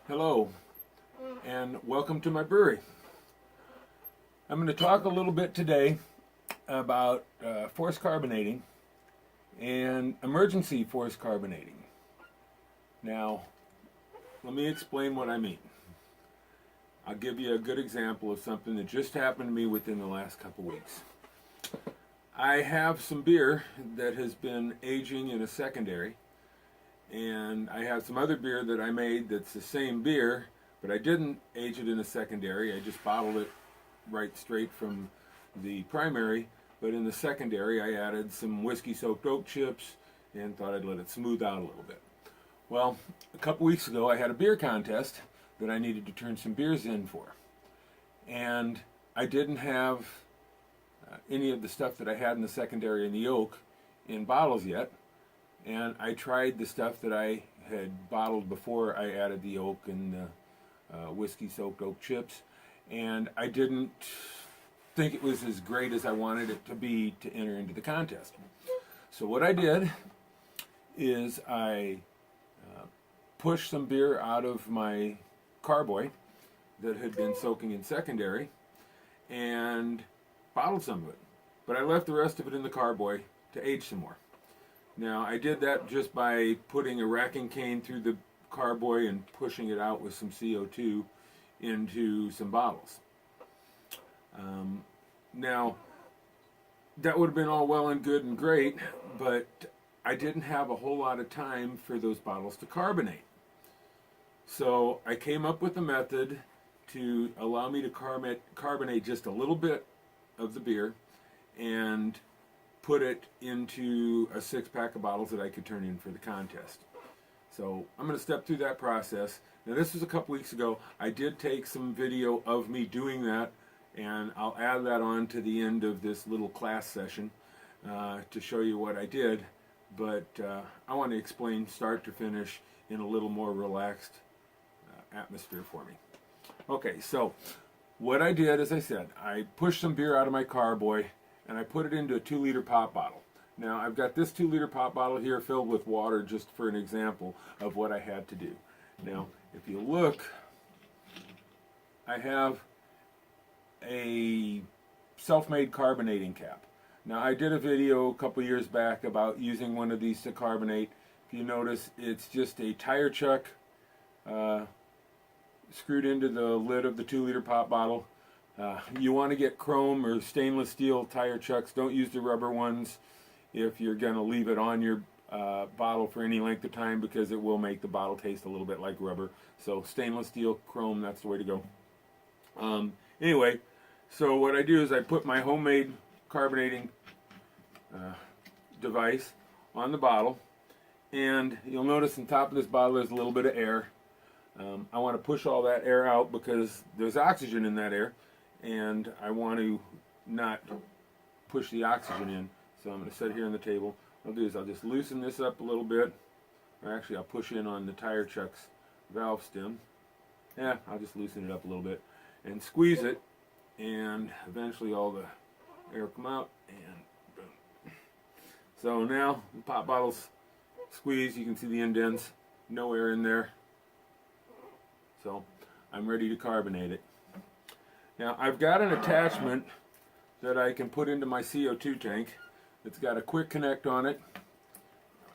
Hello, and welcome to my brewery. I'm going to talk a little bit today about forced carbonating and emergency forced carbonating. Now, let me explain what I mean. I'll give you a good example of something that just happened to me within the last couple weeks. I have some beer that has been aging in a secondary, and I have some other beer that I made that's the same beer, but I didn't age it in a secondary. I just bottled it right straight from the primary, but in the secondary I added some whiskey soaked oak chips and thought I'd let it smooth out a little bit. Well, a couple weeks ago I had a beer contest that I needed to turn some beers in for, and I didn't have any of the stuff that I had in the secondary and the oak in bottles yet. And I tried the stuff that I had bottled before I added the oak and the whiskey soaked oak chips, and I didn't think it was as great as I wanted it to be to enter into the contest. So what I did is I pushed some beer out of my carboy that had been soaking in secondary and bottled some of it, but I left the rest of it in the carboy to age some more. Now, I did that just by putting a racking cane through the carboy and pushing it out with some CO2 into some bottles. Now, that would have been all well and good and great, but I didn't have a whole lot of time for those bottles to carbonate. So I came up with a method to allow me to carbonate just a little bit of the beer and put it into a 6-pack of bottles that I could turn in for the contest. So I'm going to step through that process. Now, this was a couple weeks ago. I did take some video of me doing that, and I'll add that on to the end of this little class session to show you what I did. But I want to explain start to finish in a little more relaxed atmosphere for me. Okay, so what I did, as I said, I pushed some beer out of my carboy and I put it into a 2-liter pop bottle. Now, I've got this 2-liter pop bottle here filled with water just for an example of what I had to do. Now, if you look, I have a self-made carbonating cap. Now, I did a video a couple years back about using one of these to carbonate. If you notice, it's just a tire chuck screwed into the lid of the 2-liter pop bottle. You want to get chrome or stainless steel tire chucks. Don't use the rubber ones if you're going to leave it on your bottle for any length of time, because it will make the bottle taste a little bit like rubber. So stainless steel, chrome, that's the way to go. Anyway, so what I do is I put my homemade carbonating device on the bottle, and you'll notice on top of this bottle there's a little bit of air. I want to push all that air out because there's oxygen in that air, and I want to not push the oxygen in. So I'm going to set it here on the table. What I'll do is I'll just loosen this up a little bit, or actually I'll push in on the tire chuck's valve stem. Yeah, I'll just loosen it up a little bit and squeeze it, and eventually all the air will come out, and boom. So now the pop bottle's squeezed. You can see the indents, no air in there. So I'm ready to carbonate it. Now, I've got an attachment that I can put into my CO2 tank. It's got a quick connect on it,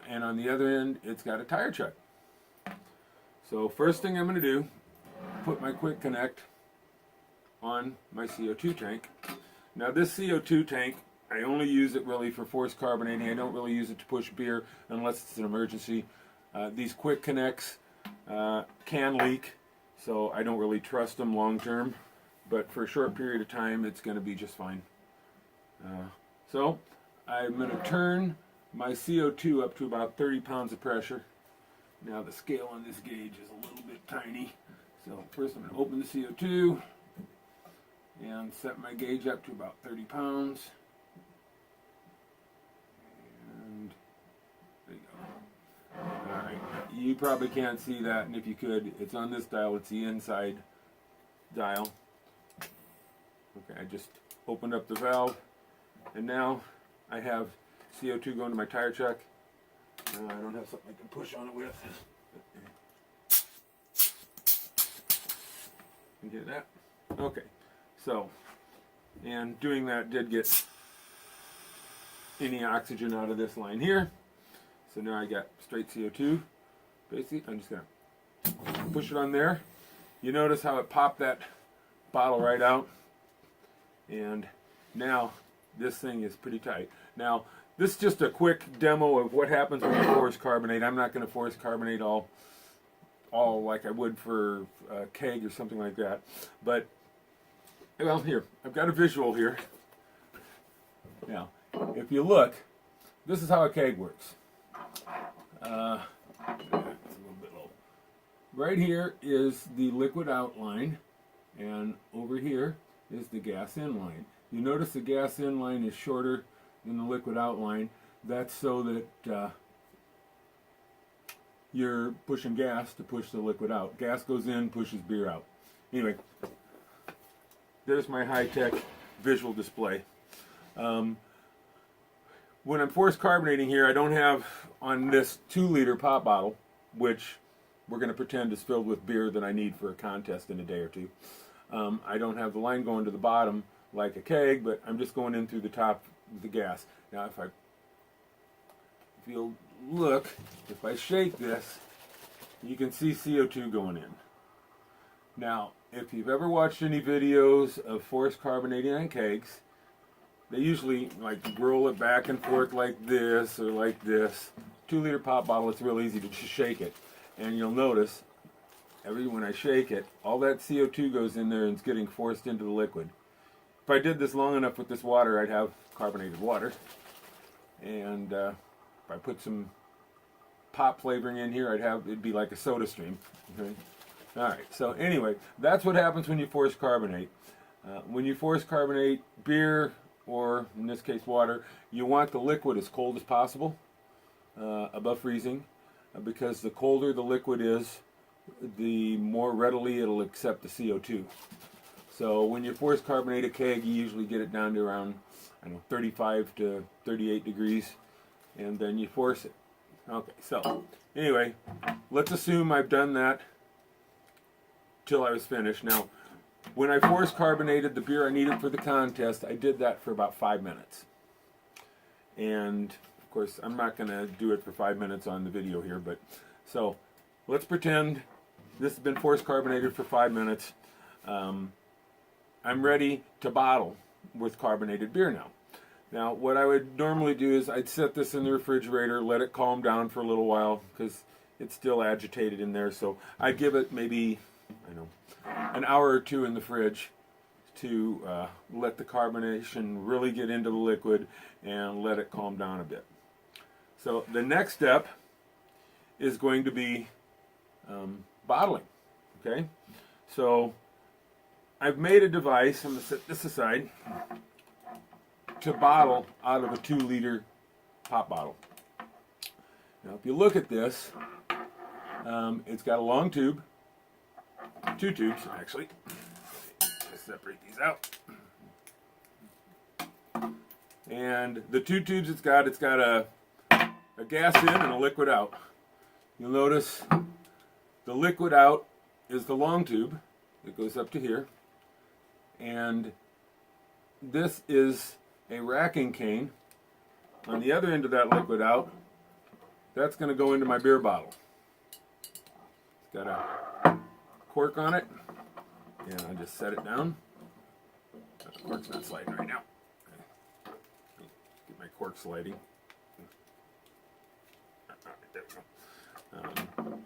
and on the other end it's got a tire chuck. So first thing I'm going to do, put my quick connect on my CO2 tank. Now, this CO2 tank, I only use it really for forced carbonating. I don't really use it to push beer unless it's an emergency. These quick connects can leak, so I don't really trust them long term. But for a short period of time, it's going to be just fine. So I'm going to turn my CO2 up to about 30 pounds of pressure. Now, the scale on this gauge is a little bit tiny. So first I'm going to open the CO2 and set my gauge up to about 30 pounds. And there you go. Alright, you probably can't see that, and if you could, it's on this dial. It's the inside dial. Okay, I just opened up the valve, and now I have CO2 going to my tire chuck. I don't have something I can push on it with. You hear that? Okay. So, and doing that did get any oxygen out of this line here. So now I got straight CO2. Basically, I'm just going to push it on there. You notice how it popped that bottle right out. And now this thing is pretty tight. Now, this is just a quick demo of what happens when you force carbonate. I'm not going to force carbonate all like I would for a keg or something like that. But, well, here, I've got a visual here. Now, if you look, this is how a keg works. It's a little bit low. Right here is the liquid outline, and over here is the gas in line. You notice the gas in line is shorter than the liquid outline. That's so that you're pushing gas to push the liquid out. Gas goes in, pushes beer out. Anyway, there's my high-tech visual display. When I'm force carbonating here, I don't have on this 2-liter pop bottle, which we're going to pretend is filled with beer that I need for a contest in a day or two. I don't have the line going to the bottom like a keg, but I'm just going in through the top of the gas. Now, if you'll look, if I shake this, you can see CO2 going in. Now, if you've ever watched any videos of force carbonating on kegs, they usually like roll it back and forth like this or like this. 2-liter pop bottle, it's real easy to just shake it. And you'll notice, when I shake it, all that CO2 goes in there and it's getting forced into the liquid. If I did this long enough with this water, I'd have carbonated water. And if I put some pop flavoring in here, it'd be like a soda stream. Okay? Alright, so anyway, that's what happens when you force carbonate. When you force carbonate beer, or in this case water, you want the liquid as cold as possible, above freezing, because the colder the liquid is, the more readily it'll accept the CO2. So when you force carbonate a keg, you usually get it down to around, 35 to 38 degrees, and then you force it. Okay, so anyway, let's assume I've done that till I was finished. Now, when I force carbonated the beer I needed for the contest, I did that for about 5 minutes. And, of course, I'm not going to do it for 5 minutes on the video here, but, so, let's pretend this has been force carbonated for 5 minutes. I'm ready to bottle with carbonated beer now. Now, what I would normally do is I'd set this in the refrigerator, let it calm down for a little while, because it's still agitated in there, so I'd give it maybe, an hour or two in the fridge to let the carbonation really get into the liquid and let it calm down a bit. So the next step is going to be bottling. Okay, so I've made a device, I'm going to set this aside, to bottle out of a 2-liter pop bottle. Now if you look at this, it's got a long tube, 2 tubes actually. Just separate these out. And the 2 tubes it's got a gas in and a liquid out. You'll notice the liquid out is the long tube that goes up to here. And this is a racking cane. On the other end of that liquid out, that's going to go into my beer bottle. It's got a cork on it, and I just set it down. The cork's not sliding right now. Get my cork sliding.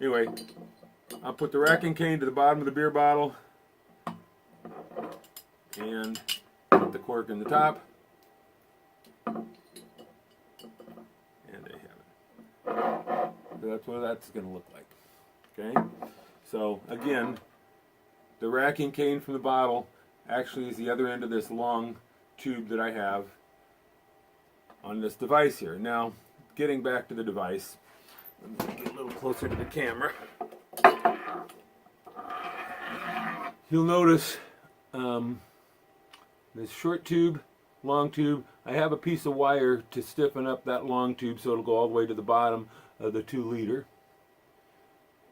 Anyway, I'll put the racking cane to the bottom of the beer bottle and put the cork in the top. And there you have it. So that's what that's going to look like. Okay? So again, the racking cane from the bottle actually is the other end of this long tube that I have on this device here. Now, getting back to the device, I'm going to get a little closer to the camera. You'll notice this short tube, long tube. I have a piece of wire to stiffen up that long tube so it'll go all the way to the bottom of the 2-liter.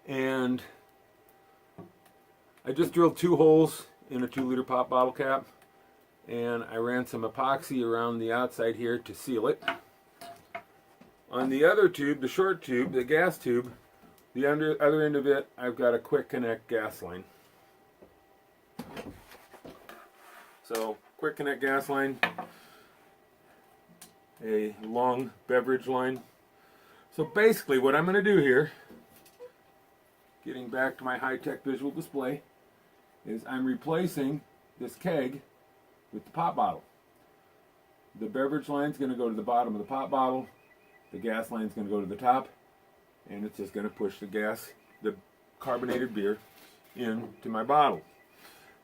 And I just drilled 2 holes in a 2-liter pop bottle cap, and I ran some epoxy around the outside here to seal it. On the other tube, the short tube, the gas tube, the other end of it, I've got a quick connect gas line. So, quick connect gas line, a long beverage line. So basically what I'm going to do here, getting back to my high-tech visual display, is I'm replacing this keg with the pop bottle. The beverage line is going to go to the bottom of the pop bottle, the gas line is going to go to the top, and it's just going to push the carbonated beer into my bottle.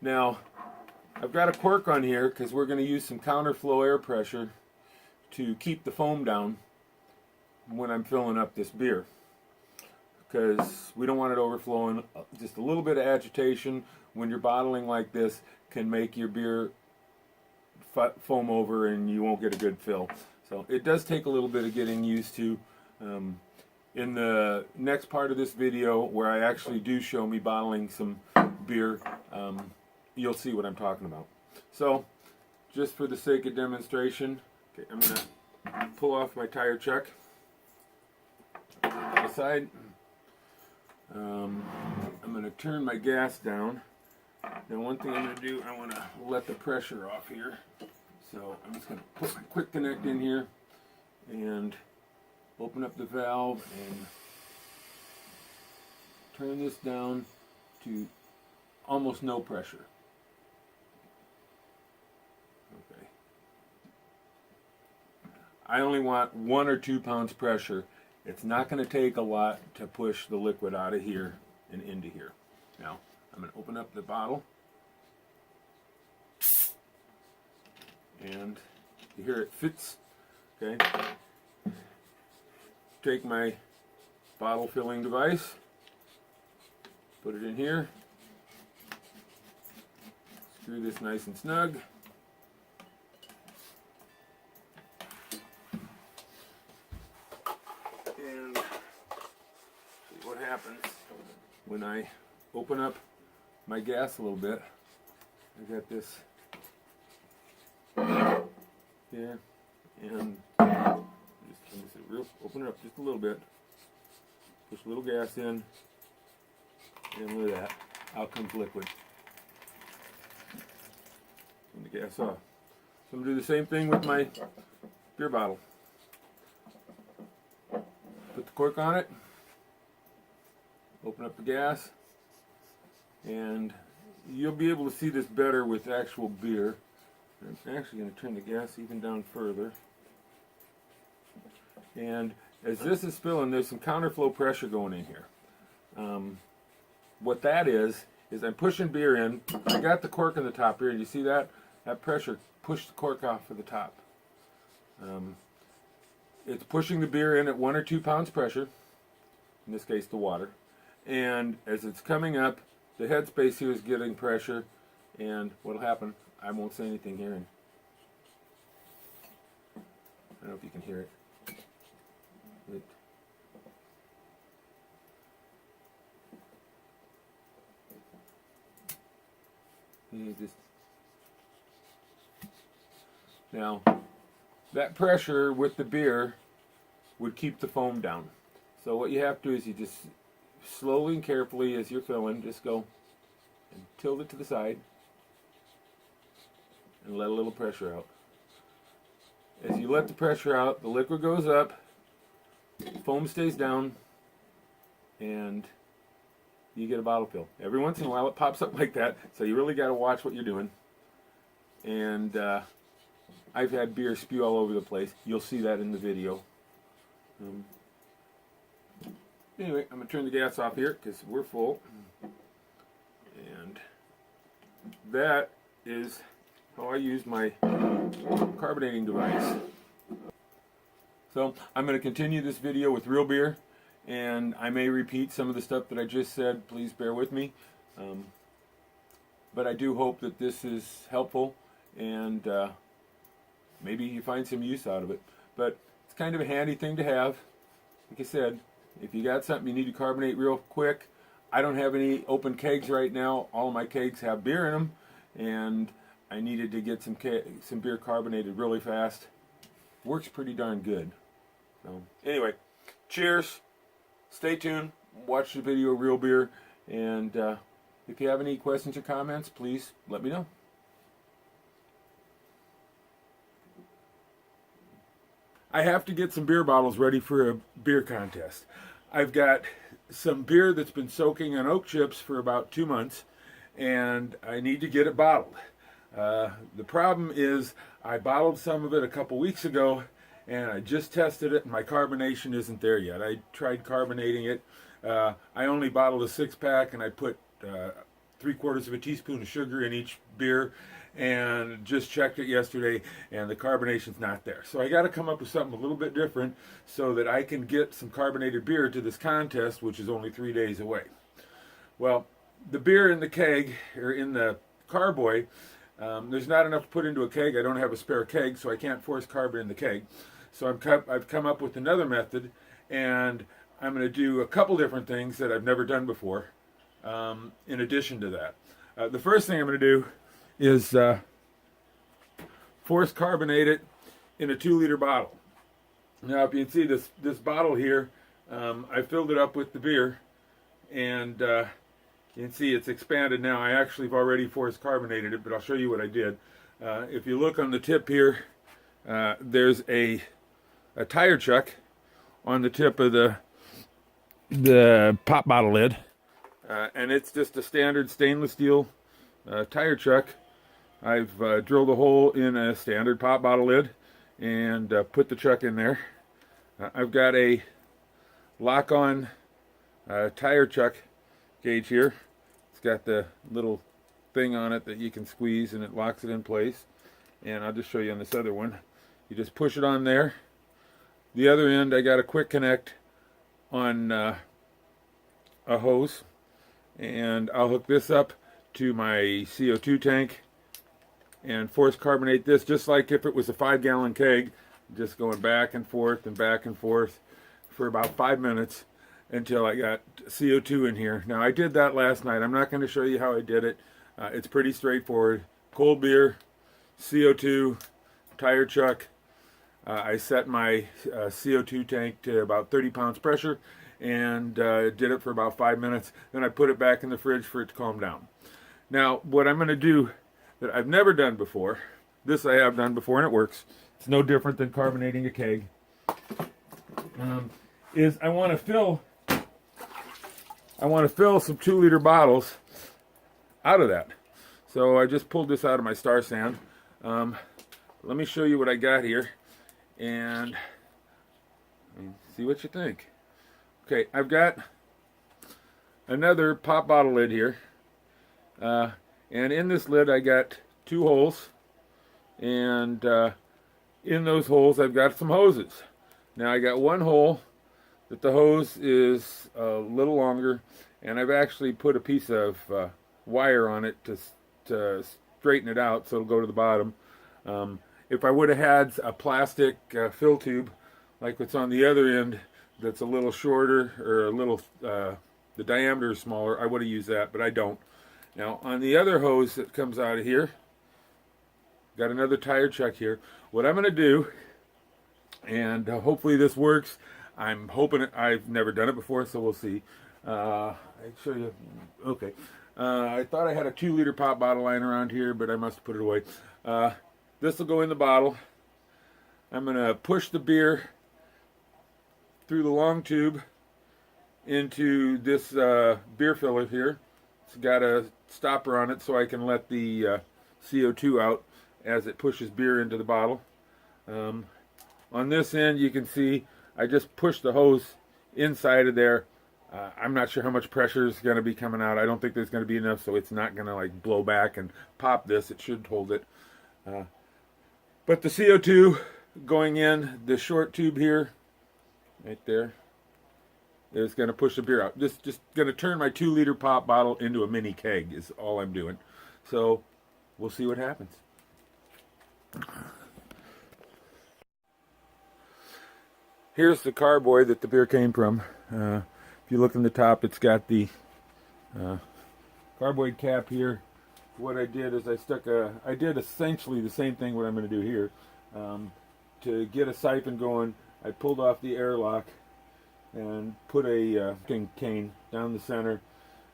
Now, I've got a quirk on here because we're going to use some counterflow air pressure to keep the foam down when I'm filling up this beer, because we don't want it overflowing. Just a little bit of agitation when you're bottling like this can make your beer foam over and you won't get a good fill. So it does take a little bit of getting used to. In the next part of this video, where I actually do show me bottling some beer, you'll see what I'm talking about. So just for the sake of demonstration, okay, I'm going to pull off my tire chuck aside. I'm going to turn my gas down. Now one thing I'm going to do, I want to let the pressure off here. So I'm just going to put my quick connect in here and open up the valve and turn this down to almost no pressure. Okay. I only want 1 or 2 pounds pressure. It's not going to take a lot to push the liquid out of here and into here. Now, I'm going to open up the bottle. And you hear it fits. Okay. Take my bottle filling device, put it in here, screw this nice and snug, and see what happens when I open up my gas a little bit. I got this here, and open it up just a little bit, push a little gas in, and look at that, out comes liquid. Turn the gas off. So I'm going to do the same thing with my beer bottle. Put the cork on it, open up the gas, and you'll be able to see this better with actual beer. I'm actually going to turn the gas even down further. And as this is filling, there's some counterflow pressure going in here. What that is I'm pushing beer in. I got the cork on the top here. You see that? That pressure pushed the cork off of the top. It's pushing the beer in at 1 or 2 pounds pressure. In this case, the water. And as it's coming up, the headspace here is getting pressure. And what'll happen, I won't say anything here. And I don't know if you can hear it. Now, that pressure with the beer would keep the foam down. So what you have to do is you just slowly and carefully, as you're filling, just go and tilt it to the side and let a little pressure out. As you let the pressure out, the liquid goes up, foam stays down, and you get a bottle fill. Every once in a while it pops up like that, so you really got to watch what you're doing. And I've had beer spew all over the place. You'll see that in the video. Anyway, I'm going to turn the gas off here because we're full. And that is how I use my carbonating device. So I'm going to continue this video with real beer, and I may repeat some of the stuff that I just said. Please bear with me. But I do hope that this is helpful, and maybe you find some use out of it. But it's kind of a handy thing to have. Like I said, if you got something you need to carbonate real quick, I don't have any open kegs right now. All of my kegs have beer in them, and I needed to get some beer carbonated really fast. Works pretty darn good. So anyway, cheers. Stay tuned. Watch the video Real Beer, and if you have any questions or comments, please let me know. I have to get some beer bottles ready for a beer contest. I've got some beer that's been soaking on oak chips for about 2 months, and I need to get it bottled. The problem is I bottled some of it a couple weeks ago, and I just tested it, and my carbonation isn't there yet. I tried carbonating it. I only bottled a 6-pack, and I put 3/4 of a teaspoon of sugar in each beer, and just checked it yesterday, and the carbonation's not there. So I got to come up with something a little bit different so that I can get some carbonated beer to this contest, which is only 3 days away. Well, the beer in the keg, or in the carboy, there's not enough to put into a keg. I don't have a spare keg, so I can't force carbon in the keg. So I've come up with another method, and I'm going to do a couple different things that I've never done before in addition to that. The first thing I'm going to do is force carbonate it in a 2-liter bottle. Now, if you can see this bottle here, I filled it up with the beer, and you can see it's expanded now. I actually have already force carbonated it, but I'll show you what I did. If you look on the tip here, there's a tire chuck on the tip of the pop bottle lid, and it's just a standard stainless steel tire chuck. I've drilled a hole in a standard pop bottle lid and put the chuck in there. I've got a lock-on tire chuck gauge here. It's got the little thing on it that you can squeeze, and it locks it in place. And I'll just show you on this other one. You just push it on there. The other end, I got a quick connect on a hose, and I'll hook this up to my CO2 tank and force carbonate this just like if it was a 5-gallon keg, just going back and forth for about 5 minutes until I got CO2 in here. Now, I did that last night. I'm not going to show you how I did it. It's pretty straightforward. Cold beer, CO2, tire chuck. I set my CO2 tank to about 30 pounds pressure and did it for about 5 minutes. Then I put it back in the fridge for it to calm down. Now, what I'm going to do that I've never done before, this I have done before and it works, it's no different than carbonating a keg, is I want to fill some 2-liter bottles out of that. So I just pulled this out of my Star Sand. Let me show you what I got here, and see what you think. Okay, I've got another pop bottle lid here. And in this lid I got 2 holes, and in those holes I've got some hoses. Now, I got one hole that the hose is a little longer, and I've actually put a piece of wire on it to straighten it out so it'll go to the bottom. If I would have had a plastic fill tube like what's on the other end that's a little shorter, or a little the diameter is smaller, I would have used that, but I don't. Now, on the other hose that comes out of here, got another tire chuck here. What I'm going to do, and hopefully this works, I'm hoping I've never done it before, so we'll see. I'll show you. Okay. I thought I had a 2-liter pop bottle lying around here, but I must have put it away. This will go in the bottle. I'm going to push the beer through the long tube into this beer filler here. It's got a stopper on it so I can let the CO2 out as it pushes beer into the bottle. On this end, you can see I just pushed the hose inside of there. I'm not sure how much pressure is going to be coming out. I don't think there's going to be enough, so it's not going to like blow back and pop this. It should hold it. But the CO2 going in the short tube here, right there, is going to push the beer out. Just going to turn my 2-liter pop bottle into a mini keg is all I'm doing. So we'll see what happens. Here's the carboy that the beer came from. If you look in the top, it's got the carboy cap here. What I did is I did essentially the same thing what I'm going to do here. To get a siphon going, I pulled off the airlock and put a cane down the center,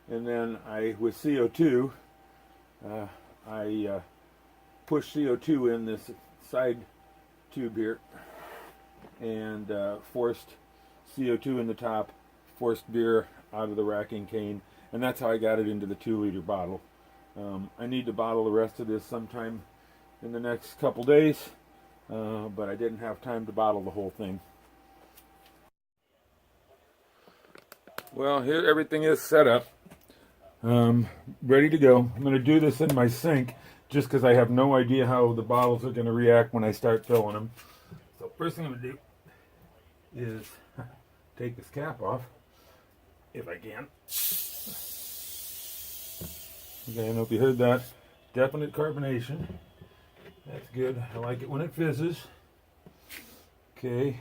and then with CO2, I pushed CO2 in this side tube here, and forced CO2 in the top, forced beer out of the racking cane, and that's how I got it into the 2-liter bottle. I need to bottle the rest of this sometime in the next couple days, but I didn't have time to bottle the whole thing. Well, here everything is set up, ready to go. I'm going to do this in my sink just because I have no idea how the bottles are going to react when I start filling them. So first thing I'm going to do is take this cap off, if I can. Okay, I don't know if you heard that. Definite carbonation. That's good. I like it when it fizzes. Okay,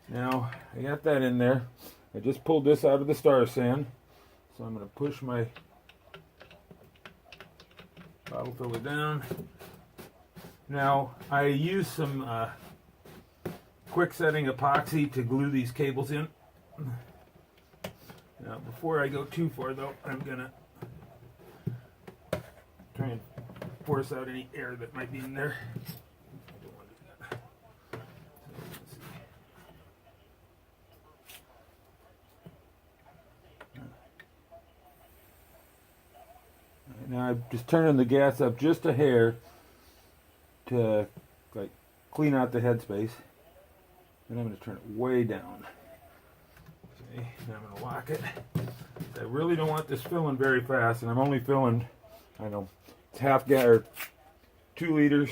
now I got that in there. I just pulled this out of the Star Sand, so I'm going to push my bottle filler down. Now I use some quick setting epoxy to glue these cables in. Now before I go too far though, I'm going to try and force out any air that might be in there. I don't want to do that. So let's see. Now I'm just turning the gas up just a hair to like clean out the headspace, and I'm going to turn it way down. Okay, now I'm going to lock it. I really don't want this filling very fast, and I'm only filling, I know, it's half gas or 2 liters.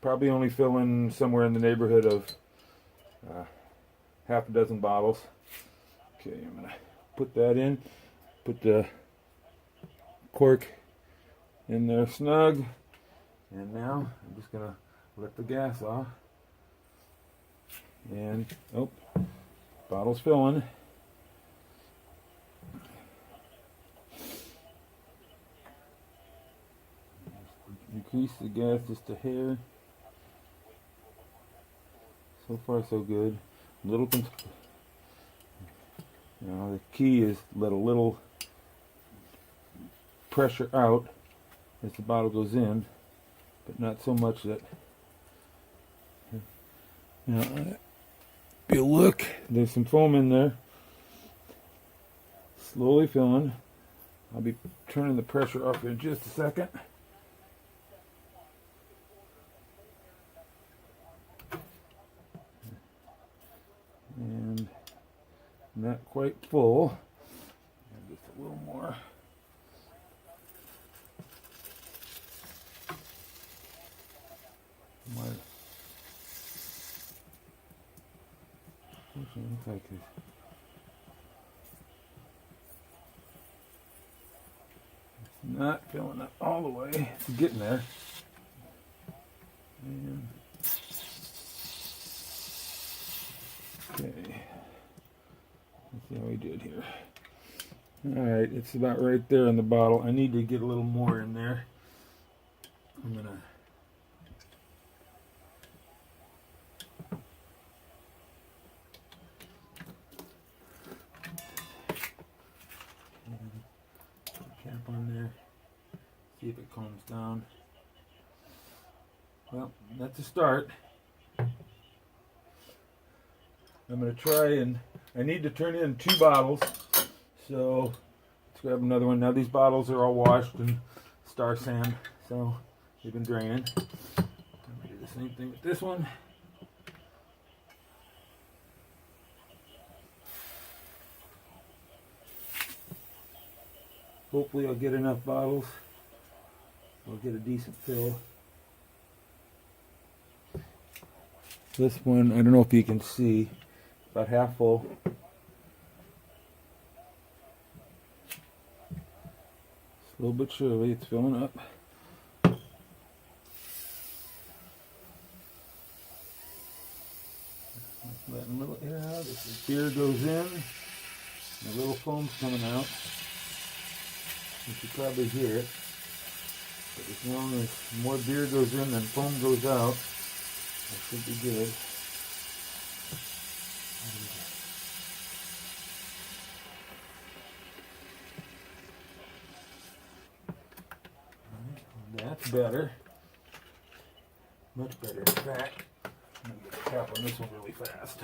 Probably only filling somewhere in the neighborhood of half a dozen bottles. Okay, I'm going to put that in. Put the cork in there snug, and now I'm just gonna let the gas off, and bottle's filling. Increase the gas just a hair. So far so good. The key is let a little pressure out as the bottle goes in, but not so much that, if you look, there's some foam in there. Slowly filling. I'll be turning the pressure off in just a second. And not quite full. Just a little more. Looks like it's not filling up all the way. It's getting there. And okay. Let's see how we did here. Alright, it's about right there in the bottle. I need to get a little more in there. I'm gonna cap on there, see if it calms down. Well, that's a start. I'm going to try, and I need to turn in 2 bottles, so let's grab another one. Now these bottles are all washed in Star Sand, so they've been draining. I'm going to do the same thing with this one. Hopefully I'll get enough bottles. I'll get a decent fill. This one, I don't know if you can see, about half full. Slow but surely, it's filling up. Letting a little air out as the beer goes in. The little foam's coming out. You should probably hear it. But as long as more beer goes in than foam goes out, that should be good. That's better. Much better, in fact. I'm going to get the cap on this one really fast.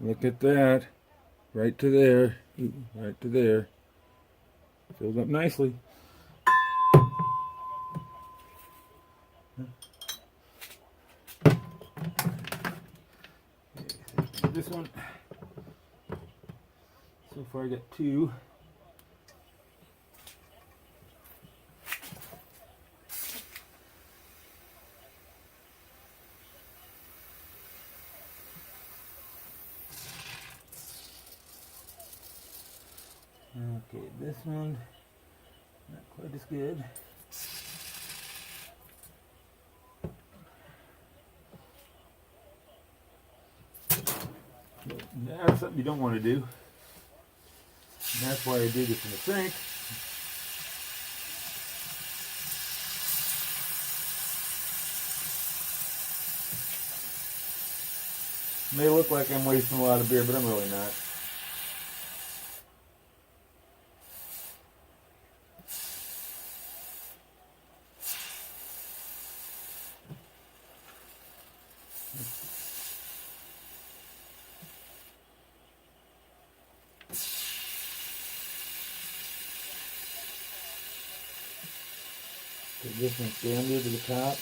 Look at that. Right to there. Right to there. Filled up nicely. This one, so far I got 2. Okay, this one, not quite as good. That's something you don't want to do. And that's why I do this in the sink. It may look like I'm wasting a lot of beer, but I'm really not. Take this one stand here to the top.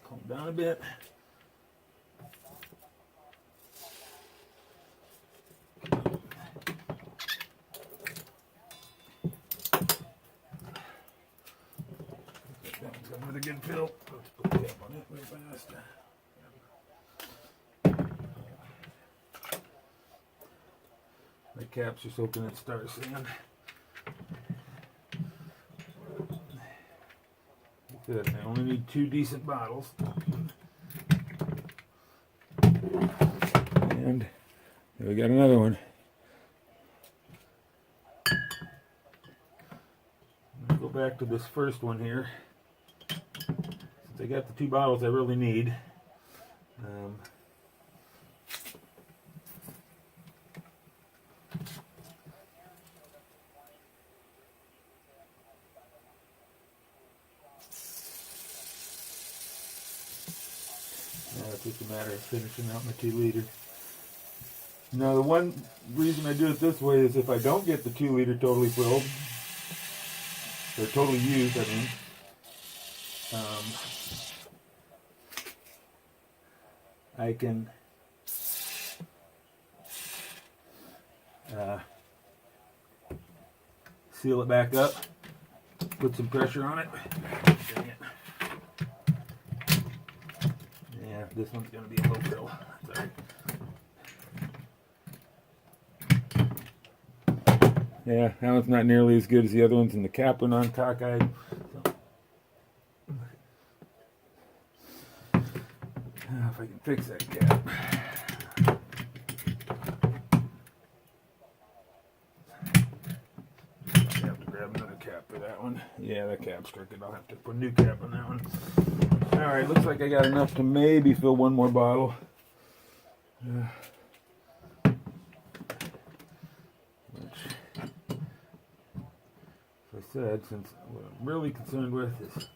Calm down a bit. That one's got another good fill. Let's put the cap on it real fast. The cap's just open and start sand. Good. I only need 2 decent bottles. And there we got another one. Let's go back to this first one here. Since I got the 2 bottles I really need. It's just a matter of finishing out my 2 liter. Now the one reason I do it this way is if I don't get the 2 liter totally filled, or totally used, I mean, I can seal it back up, put some pressure on it. Dang it. Yeah, this one's going to be a low fill. Sorry. Yeah, that one's not nearly as good as the other ones, and the cap went on cockeyed. So. If I can fix that cap. I have to grab another cap for that one. Yeah, that cap's crooked. I'll have to put a new cap on that one. Alright, looks like I got enough to maybe fill 1 more bottle. Which, as I said, since what I'm really concerned with is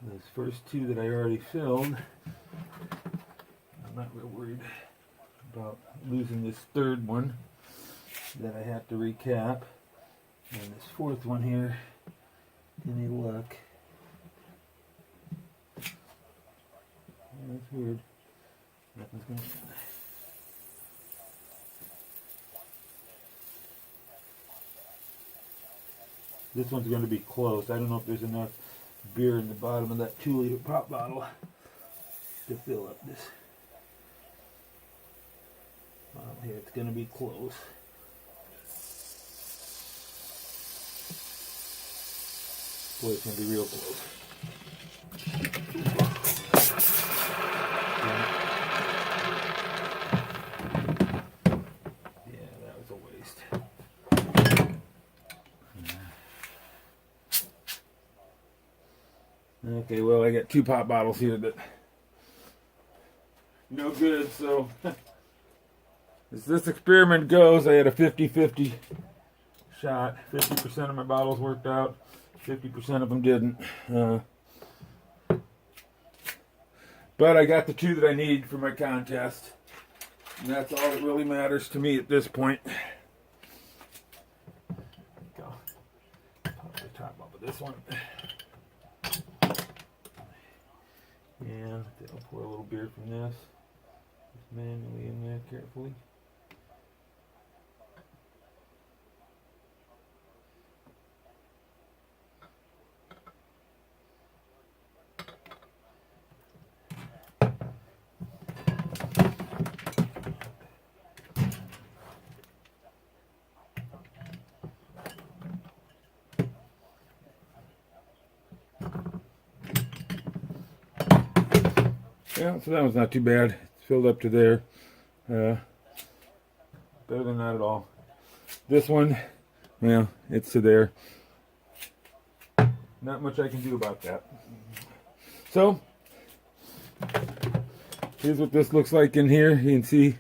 those first 2 that I already filled. I'm not real worried about losing this 3rd one that I have to recap. And this 4th one here, any luck? Yeah, that's weird. Nothing's going on. This one's going to be close. I don't know if there's enough beer in the bottom of that 2 liter pop bottle. to fill up this bottle here. It's going to be close. Boy, it's going to be real close. Yeah, that was a waste. Okay, well, I got 2 pop bottles here that no good, so as this experiment goes, I had a 50-50 shot. 50% of my bottles worked out, 50% of them didn't. But I got the 2 that I need for my contest, and that's all that really matters to me at this point. Go. Pop the top off of this one. And I'll pour a little beer from this. Just manually in there carefully. Yeah, so that one's not too bad. It's filled up to there. Better than that at all. This one, well, it's to there. Not much I can do about that. So, here's what this looks like in here. You can see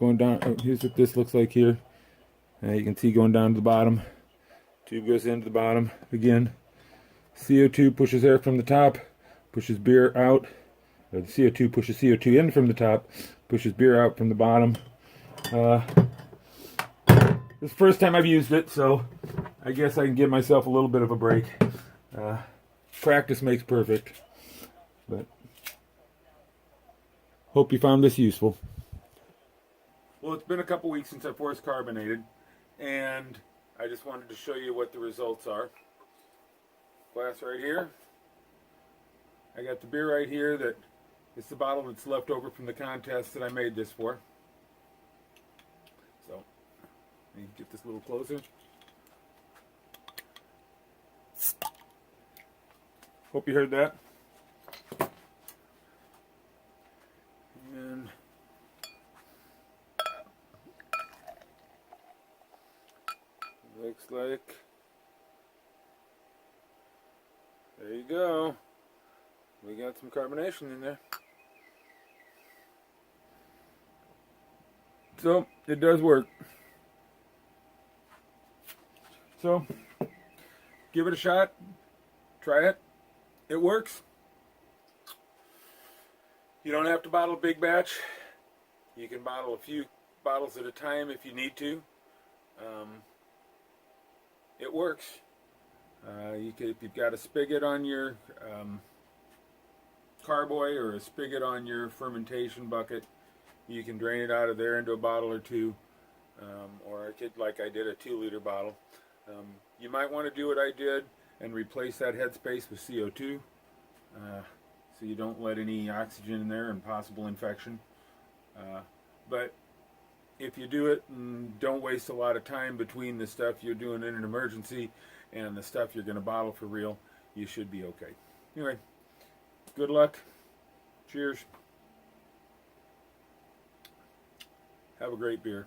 going down. Oh, here's what this looks like here. You can see going down to the bottom. Tube goes into the bottom. Again, CO2 pushes air from the top, pushes beer out. The CO2 pushes CO2 in from the top, pushes beer out from the bottom. This is the first time I've used it, so I guess I can give myself a little bit of a break. Practice makes perfect. But hope you found this useful. Well, it's been a couple weeks since I force carbonated, and I just wanted to show you what the results are. Glass right here. I got the beer right here that it's the bottle that's left over from the contest that I made this for. So, let me get this a little closer. Hope you heard that. And looks like, there you go. We got some carbonation in there. So, it does work. So, give it a shot. Try it. It works. You don't have to bottle a big batch. You can bottle a few bottles at a time if you need to. It works. You could, if you've got a spigot on your carboy or a spigot on your fermentation bucket, you can drain it out of there into a bottle or two, or I could, like I did, a 2-liter bottle. You might want to do what I did and replace that headspace with CO2, so you don't let any oxygen in there and possible infection. But if you do it and don't waste a lot of time between the stuff you're doing in an emergency and the stuff you're going to bottle for real, you should be okay. Anyway, good luck. Cheers. Have a great beer.